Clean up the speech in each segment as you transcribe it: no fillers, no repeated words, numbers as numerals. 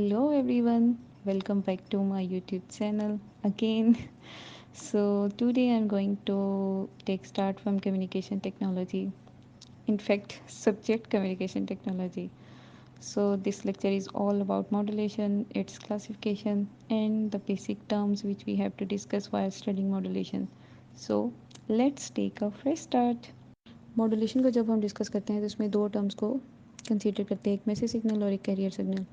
Hello everyone, welcome back to my YouTube channel again. So today I'm going to take start from communication technology. In fact, subject communication technology. So this lecture is all about modulation, its classification and the basic terms which we have to discuss while studying modulation. So let's take a fresh start. Modulation को जब हम discuss करते हैं तो इसमें दो terms को consider करते हैं, एक मैसेज सिग्नल और एक carrier signal.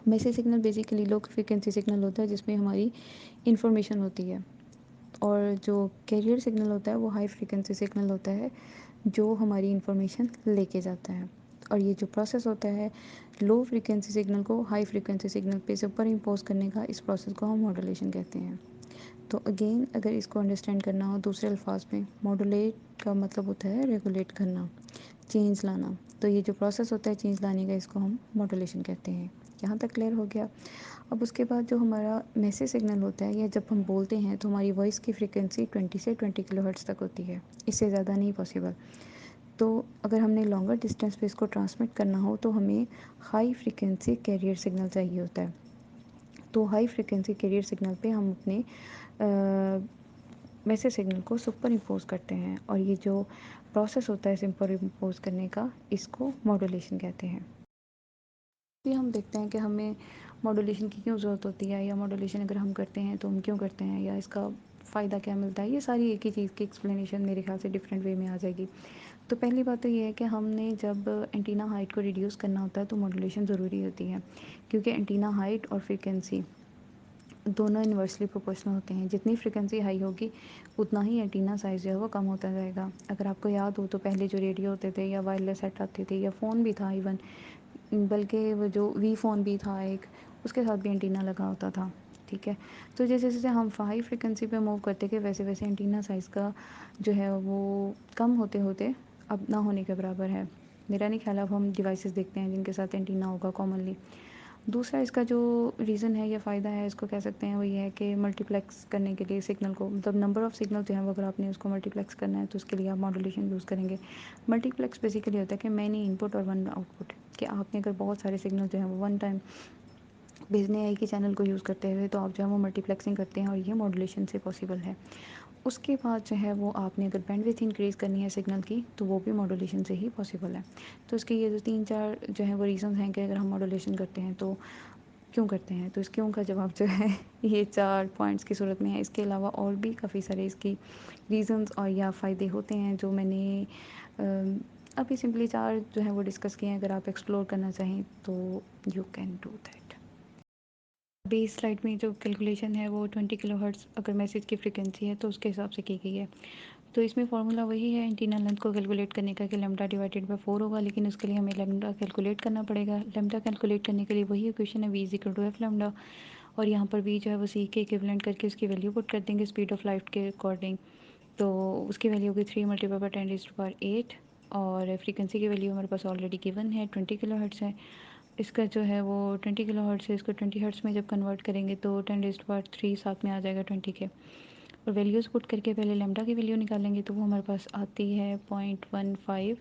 Message signal basically low frequency signal होता है जिसमें हमारी इन्फॉर्मेशन होती है, और जो कैरियर सिग्नल होता है वो हाई फ्रिक्वेंसी सिग्नल होता है जो हमारी इन्फॉर्मेशन लेके जाता है। और ये जो प्रोसेस होता है लो फ्रिक्वेंसी सिग्नल को हाई फ्रिक्वेंसी सिग्नल पे सुपर इम्पोज करने का, इस प्रोसेस को हम मॉड्यूलेशन कहते हैं। तो अगेन अगर इसको अंडरस्टैंड करना हो दूसरे अल्फाज में, मॉड्यूलेट का मतलब होता है रेगुलेट करना, चेंज लाना। तो ये जो प्रोसेस होता है चेंज लाने का, इसको हम मॉड्यूलेशन कहते हैं। यहाँ तक क्लियर हो गया। अब उसके बाद जो हमारा मैसेज सिग्नल होता है, या जब हम बोलते हैं तो हमारी वॉइस की फ्रिक्वेंसी 20 से 20 किलोहर्ट्ज़ तक होती है, इससे ज़्यादा नहीं पॉसिबल। तो अगर हमने लॉन्गर डिस्टेंस पे इसको ट्रांसमिट करना हो तो हमें हाई फ्रिक्वेंसी कैरियर सिग्नल चाहिए होता है। तो हाई फ्रिक्वेंसी कैरियर सिग्नल पे हम अपने मैसेज सिग्नल को सुपर इम्पोज करते हैं, और ये जो प्रोसेस होता है सुपर इम्पोज करने का, इसको मॉड्यूलेशन कहते हैं। भी हम देखते हैं कि हमें मॉड्यूलेशन की क्यों ज़रूरत होती है, या मॉड्यूलेशन अगर हम करते हैं तो हम क्यों करते हैं, या इसका फ़ायदा क्या मिलता है। ये सारी एक ही चीज़ की एक्सप्लेनेशन मेरे ख्याल से डिफरेंट वे में आ जाएगी। तो पहली बात तो ये है कि हमने जब एंटीना हाइट को रिड्यूस करना होता है तो मॉड्यूलेशन ज़रूरी होती है, क्योंकि एंटीना हाइट और फ्रिक्वेंसी दोनों इन्वर्सली प्रोपोर्शनल होते हैं। जितनी फ्रिक्वेंसी हाई होगी उतना ही एंटीना साइज़ जो है वो कम होता जाएगा। अगर आपको याद हो तो पहले जो रेडियो होते थे या वायरलेस सेट आते थे या फ़ोन भी था इवन, बल्कि वो जो वी फ़ोन भी था एक, उसके साथ भी एंटीना लगा होता था। ठीक है। तो जैसे जैसे हम हाई फ्रिक्वेंसी पे मूव करते गए वैसे वैसे एंटीना साइज़ का जो है वो कम होते होते अब ना होने के बराबर है। मेरा नहीं ख्याल, अब हम डिवाइसेस देखते हैं जिनके साथ एंटीना होगा कॉमनली। दूसरा इसका जो रीज़न है या फ़ायदा है इसको कह सकते हैं वो ये है कि मल्टीप्लेक्स करने के लिए सिग्नल को, मतलब नंबर ऑफ़ सिग्नल जो है वो अगर आपने उसको मल्टीप्लेक्स करना है तो उसके लिए आप मॉड्यूलेशन यूज़ करेंगे। मल्टीप्लेक्स बेसिकली होता है कि मैनी इनपुट और वन आउटपुट, कि आपने अगर बहुत सारे सिग्नल जो है वो वन टाइम भेजने हैं एक ही चैनल को यूज़ करते हुए, तो आप जो है वो मल्टीप्लेक्सिंग करते हैं, और ये मॉड्यूलेशन से पॉसिबल है। उसके बाद जो है वो आपने अगर बैंडविड्थ इंक्रीज़ करनी है सिग्नल की तो वो भी मॉड्यूलेशन से ही पॉसिबल है। तो इसके ये जो तीन चार जो है वो रीज़न्स हैं कि अगर हम मॉड्यूलेशन करते हैं तो क्यों करते हैं, तो इस क्यों का जवाब जो है ये चार पॉइंट्स की सूरत में है। इसके अलावा और भी काफ़ी सारे इसकी रीज़न्स और या फ़ायदे होते हैं जो मैंने अभी सिंपली चार जो है वो डिस्कस किए हैं। अगर आप एक्सप्लोर करना चाहें तो you can do that. Base slide में जो कैलकुलेशन है वो 20 किलोहर्ट्ज़ अगर मैसेज की फ्रिक्वेंसी है तो उसके हिसाब से की गई है। तो इसमें फार्मूला वही है एंटीना लेंथ को कैलकुलेट करने का कि लैम्डा डिवाइडेड बाय 4 होगा, लेकिन उसके लिए हमें लैम्डा कैलकुलेट करना पड़ेगा। लैम्डा कैलकुलेट करने के लिए वही इक्वेशन है, v is equal to f lambda, और यहाँ पर वी जो है वो सी के इक्विवेलेंट करके उसकी वैल्यू पुट कर देंगे स्पीड ऑफ लाइट के अकॉर्डिंग। तो उसकी वैल्यू होगी 3 मल्टीप्लाई बाई 10⁸ और फ्रीक्वेंसी की वैल्यू हमारे पास ऑलरेडी गिवन है 20 किलो हर्ट्ज़ है। इसका जो है वो 20 किलो हर्ट्ज़ है, इसको 20 हर्ट्ज़ में जब कन्वर्ट करेंगे तो 10⁻³ साथ में आ जाएगा 20 के। और वैल्यूज़ पुट करके पहले लैम्डा की वैल्यू निकालेंगे तो वो हमारे पास आती है 0.15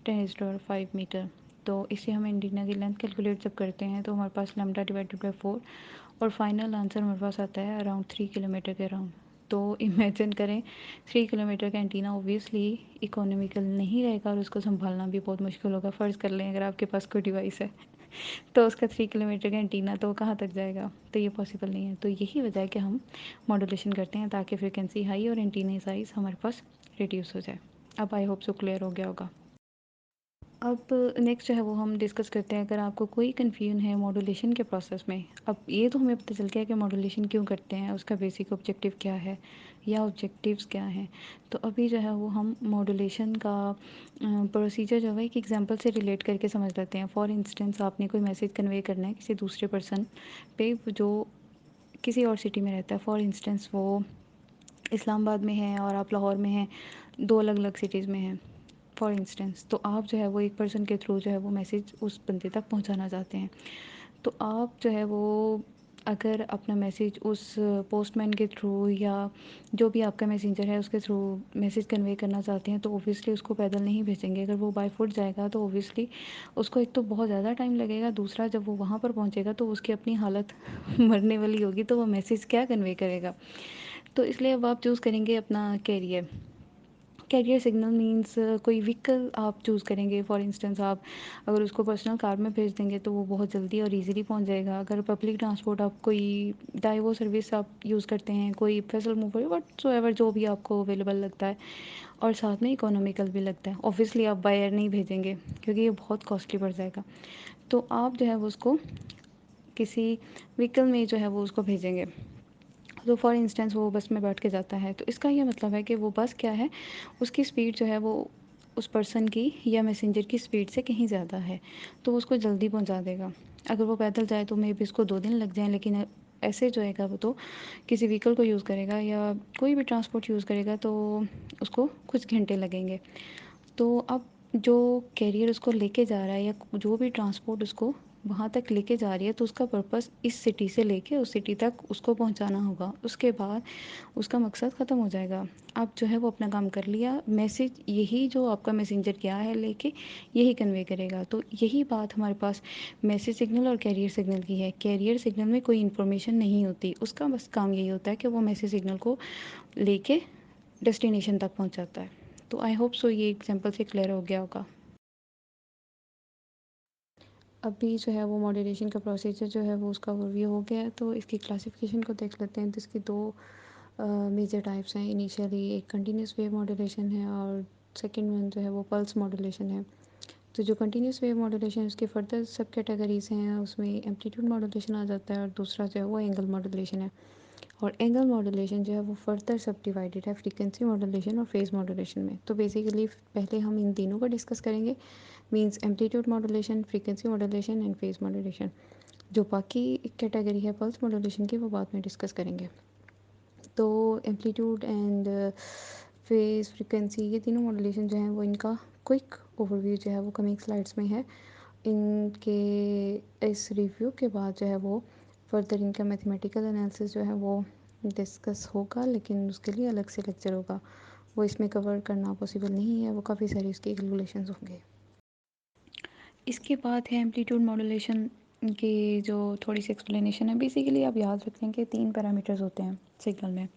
10⁻⁵मीटर। तो इससे हम एंटीना की लेंथ कैलकुलेट जब करते हैं तो हमारे पास लैम्डा डिवाइडेड बाई 4, और फाइनल आंसर हमारे पास आता है अराउंड 3 किलोमीटर के अराउंड। तो इमेजिन करें 3 किलोमीटर का एंटीना ऑब्वियसली इकोनॉमिकल नहीं रहेगा, और उसको संभालना भी बहुत मुश्किल होगा। फ़र्ज़ कर लें अगर आपके पास कोई डिवाइस है तो उसका 3 किलोमीटर का एंटीना तो कहाँ तक जाएगा, तो ये पॉसिबल नहीं है। तो यही वजह है कि हम मॉड्यूलेशन करते हैं ताकि फ्रिक्वेंसी हाई और एंटीना साइज़ हमारे पास रिड्यूस हो जाए। अब आई होप सो क्लियर हो गया होगा। अब नेक्स्ट जो है वो हम डिस्कस करते हैं, अगर आपको कोई कन्फ्यूजन है मॉड्यूलेशन के प्रोसेस में। अब ये तो हमें पता चल गया कि मॉड्यूलेशन क्यों करते हैं, उसका बेसिक ऑब्जेक्टिव क्या है या ऑब्जेक्टिव्स क्या हैं। तो अभी जो है वो हम मॉड्यूलेशन का प्रोसीजर जो है एक एग्जांपल से रिलेट करके समझ लेते हैं। फॉर इंस्टेंस आपने कोई मैसेज कन्वे करना है किसी दूसरे पर्सन पे जो किसी और सिटी में रहता है। फॉर इंस्टेंस वो इस्लामाबाद में है और आप लाहौर में हैं, दो अलग अलग सिटीज़ में हैं फॉर इंस्टेंस। तो आप जो है वो एक पर्सन के थ्रू जो है वो मैसेज उस बंदे तक पहुंचाना चाहते हैं। तो आप जो है वो अगर अपना मैसेज उस पोस्टमैन के थ्रू या जो भी आपका मैसेंजर है उसके थ्रू मैसेज कन्वे करना चाहते हैं तो ऑब्वियसली उसको पैदल नहीं भेजेंगे। अगर वो बाय फुट जाएगा तो ऑब्वियसली उसको एक तो बहुत ज़्यादा टाइम लगेगा, दूसरा जब वो वहाँ पर पहुँचेगा तो उसकी अपनी हालत मरने वाली होगी, तो वो मैसेज क्या कन्वे करेगा। तो इसलिए अब आप चूज़ करेंगे अपना कैरियर। कैरियर सिग्नल मीन्स कोई व्हीकल आप चूज़ करेंगे। फॉर इंस्टेंस आप अगर उसको पर्सनल कार में भेज देंगे तो वो बहुत जल्दी और इजीली पहुंच जाएगा। अगर पब्लिक ट्रांसपोर्ट आप कोई डाइवो सर्विस आप यूज़ करते हैं, कोई फेसल मूवर वट सो एवर जो भी आपको अवेलेबल लगता है और साथ में इकोनॉमिकल भी लगता है, ऑब्वियसली आप बाय एयर नहीं भेजेंगे क्योंकि ये बहुत कॉस्टली पड़ जाएगा। तो आप जो है वो उसको किसी व्हीकल में जो है वो उसको भेजेंगे। तो फॉर इंस्टेंस वो बस में बैठ के जाता है तो इसका ये मतलब है कि वो बस क्या है, उसकी स्पीड जो है वो उस पर्सन की या मैसेंजर की स्पीड से कहीं ज़्यादा है, तो वो उसको जल्दी पहुंचा देगा। अगर वो पैदल जाए तो मे बी उसको 2 दिन लग जाए, लेकिन ऐसे जो है वो तो किसी व्हीकल को यूज़ करेगा या कोई भी ट्रांसपोर्ट यूज़ करेगा तो उसको कुछ घंटे लगेंगे। तो अब जो कैरियर उसको लेके जा रहा है या जो भी ट्रांसपोर्ट उसको वहाँ तक लेके जा रही है तो उसका पर्पस इस सिटी से लेके उस सिटी तक उसको पहुँचाना होगा। उसके बाद उसका मकसद ख़त्म हो जाएगा। आप जो है वो अपना काम कर लिया, मैसेज यही जो आपका मैसेंजर गया है लेके यही कन्वे करेगा। तो यही बात हमारे पास मैसेज सिग्नल और कैरियर सिग्नल की है। कैरियर सिग्नल में कोई इन्फॉर्मेशन नहीं होती, उसका बस काम यही होता है कि वो मैसेज सिग्नल को लेके डेस्टिनेशन तक पहुँचाता है। तो आई होप सो ये एग्जांपल से क्लियर हो गया होगा। अभी जो है वो मॉड्यूलेशन का प्रोसीजर जो है वो उसका ओवरव्यू हो गया है, तो इसकी क्लासिफिकेशन को देख लेते हैं। तो इसकी दो मेजर टाइप्स हैं। इनिशियली एक कंटिन्यूस वेव मॉड्यूलेशन है और सेकंड वन जो है वो पल्स मॉड्यूलेशन है। तो जो कंटिन्यूस वेव मॉड्यूलेशन है उसके फर्दर सब कैटेगरीज हैं, उसमें एम्पलीट्यूड मॉड्यूलेशन आ जाता है और दूसरा जो है वो एंगल मॉड्यूलेशन है। और एंगल मॉड्यूलेशन जो है वो फर्दर सब डिवाइडेड है फ्रीक्वेंसी मॉड्यूलेशन और फेज़ मॉड्यूलेशन में। तो बेसिकली पहले हम इन तीनों को डिस्कस करेंगे, means amplitude modulation, frequency modulation and phase modulation. जो बाकी कैटेगरी है पल्स मॉड्यूलेशन की वो बाद में डिस्कस करेंगे। तो एम्पलीट्यूड एंड फेज़ फ्रीक्वेंसी ये तीनों मॉड्यूलेशन जो हैं वो इनका क्विक ओवरव्यू जो है वो कमिंग स्लाइड्स में है। इनके इस रिव्यू के बाद जो है वो फर्दर इनका मैथमेटिकल एनालिसिस जो है वो डिस्कस होगा, लेकिन उसके लिए अलग से लेक्चर होगा, वो इसमें कवर करना पॉसिबल नहीं है, वो काफ़ी सारी उसके कैलकुलेशंस होंगे। इसके बाद है एम्पलीट्यूड मॉड्यूलेशन की जो थोड़ी सी एक्सप्लेनेशन है। बेसिकली आप याद रखें कि 3 पैरामीटर्स होते हैं सिग्नल में,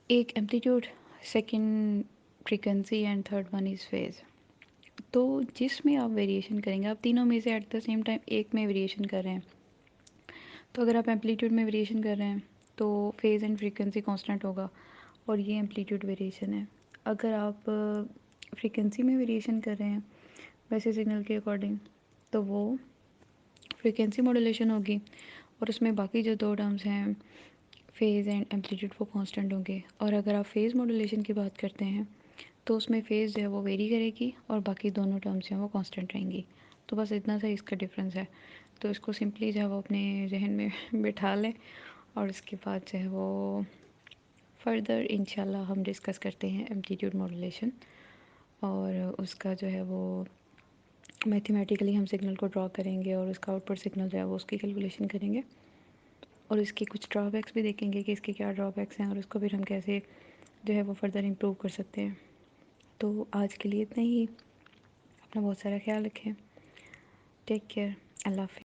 एक amplitude, second frequency and third one is phase. तो जिसमें आप वेरिएशन करेंगे, आप तीनों में से एट द सेम टाइम एक में वेरिएशन कर रहे हैं। तो अगर आप एम्पलीट्यूड में वेरिएशन कर रहे हैं तो फेज़ एंड फ्रीक्वेंसी कांस्टेंट होगा और ये एम्पलीट्यूड वेरिएशन है। अगर आप फ्रीक्वेंसी में वेरिएशन कर रहे हैं वैसे सिग्नल के अकॉर्डिंग तो वो फ्रीक्वेंसी मॉड्यूलेशन होगी और उसमें बाकी जो दो टर्म्स हैं फेज़ एंड एम्पलीट्यूड वो कांस्टेंट होंगे। और अगर आप फेज़ मॉड्यूलेशन की बात करते हैं तो उसमें फेज़ जो है वो वेरी करेगी और बाकी दोनों टर्म्स हैं वो कांस्टेंट रहेंगी। तो बस इतना सा इसका डिफरेंस है। तो इसको सिंपली जो है वो अपने जहन में बिठा लें और उसके बाद जो है वो फर्दर इंशाल्लाह हम डिस्कस करते हैं एम्पलीट्यूड मॉड्यूलेशन और उसका जो है वो मैथमेटिकली हम सिग्नल को ड्रॉ करेंगे और उसका आउटपुट सिग्नल जो है वो उसकी कैलकुलेशन करेंगे और इसके कुछ ड्रॉबैक्स भी देखेंगे कि इसके क्या ड्रॉबैक्स हैं और उसको फिर हम कैसे जो है वो फर्दर इम्प्रूव कर सकते हैं। तो आज के लिए इतना ही। अपना बहुत सारा ख्याल रखें। Take care. अल्लाह हाफ़िज़।